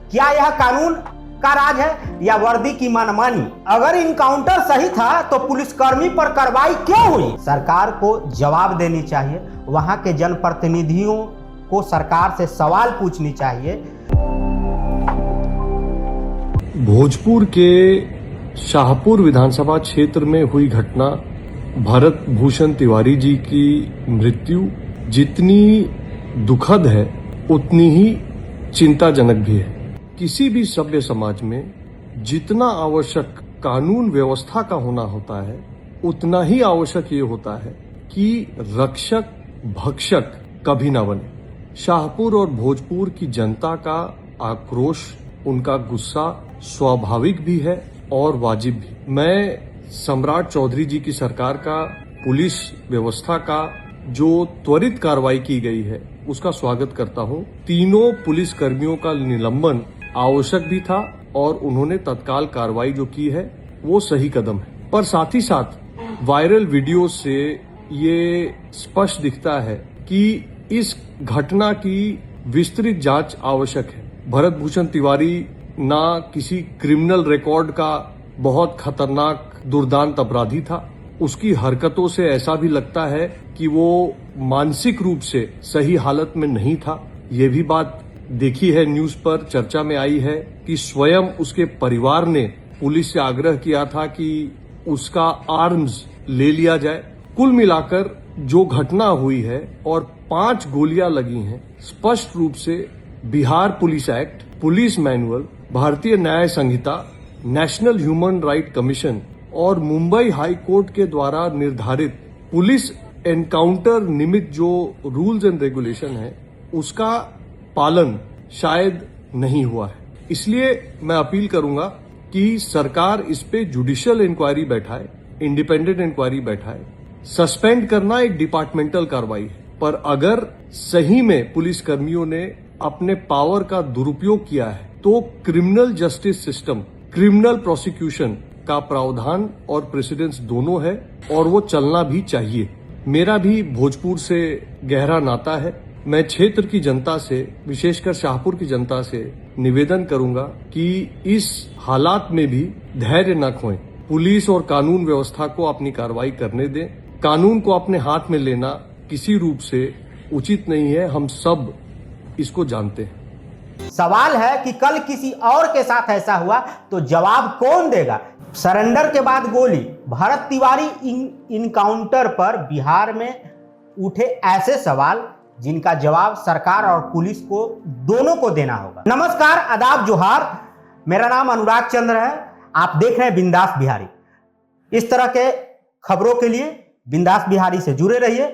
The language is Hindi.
क्या यह कानून का राज है या वर्दी की मनमानी? अगर इनकाउंटर सही था तो पुलिसकर्मी पर कार्रवाई क्यों हुई? सरकार को जवाब देनी चाहिए। वहां के जनप्रतिनिधियों को सरकार से सवाल पूछनी चाहिए। भोजपुर के शाहपुर विधानसभा क्षेत्र में हुई घटना भरत भूषण तिवारी जी की मृत्यु जितनी दुखद है उतनी ही चिंताजनक भी है। किसी भी सभ्य समाज में जितना आवश्यक कानून व्यवस्था का होना होता है उतना ही आवश्यक ये होता है कि रक्षक भक्षक कभी ना बने। शाहपुर और भोजपुर की जनता का आक्रोश, उनका गुस्सा स्वाभाविक भी है और वाजिब भी। मैं सम्राट चौधरी जी की सरकार का, पुलिस व्यवस्था का जो त्वरित कार्रवाई की गई है उसका स्वागत करता हूं। तीनों पुलिस कर्मियों का निलंबन आवश्यक भी था और उन्होंने तत्काल कार्रवाई जो की है वो सही कदम है। पर साथ ही साथ वायरल वीडियो से ये स्पष्ट दिखता है कि इस घटना की विस्तृत जांच आवश्यक है। भरत भूषण तिवारी ना किसी क्रिमिनल रिकॉर्ड का बहुत खतरनाक दुर्दांत अपराधी था। उसकी हरकतों से ऐसा भी लगता है कि वो मानसिक रूप से सही हालत में नहीं था। ये भी बात देखी है, न्यूज पर चर्चा में आई है कि स्वयं उसके परिवार ने पुलिस से आग्रह किया था कि उसका आर्म्स ले लिया जाए। कुल मिलाकर जो घटना हुई है और 5 गोलियां लगी हैं, स्पष्ट रूप से Bihar police act, police manual, भारतीय न्याय संहिता, नेशनल ह्यूमन राइट कमीशन और मुंबई हाई कोर्ट के द्वारा निर्धारित पुलिस एनकाउंटर निमित्त जो रूल्स एंड रेगुलेशन है उसका पालन शायद नहीं हुआ है। इसलिए मैं अपील करूंगा कि सरकार इस पे जुडिशियल इंक्वायरी बैठाए, इंडिपेंडेंट इंक्वायरी बैठाए। सस्पेंड करना एक डिपार्टमेंटल कार्रवाई है, पर अगर सही में पुलिस कर्मियों ने अपने पावर का दुरुपयोग किया है तो criminal justice system, criminal prosecution का प्रावधान और प्रेसिडेंस दोनों है और वो चलना भी चाहिए। मेरा भी भोजपुर से गहरा नाता है। मैं क्षेत्र की जनता से, विशेषकर शाहपुर की जनता से निवेदन करूंगा कि इस हालात में भी धैर्य न खोएं। पुलिस और कानून व्यवस्था को अपनी कार्रवाई करने दें। कानून को अपने हाथ में लेना किसी रूप से उचित नहीं है, हम सब इसको जानते हैं। सवाल है कि कल किसी और के साथ ऐसा हुआ तो जवाब कौन देगा? सरेंडर के बाद गोली, भरत तिवारी इनकाउंटर पर बिहार में उठे ऐसे सवाल जिनका जवाब सरकार और पुलिस को दोनों को देना होगा। नमस्कार, आदाब, जोहार। मेरा नाम अनुराग चंद्र है। आप देख रहे हैं बिंदास बिहारी। इस तरह के खबरों के लिए बिंदास बिहारी से जुड़े रहिए।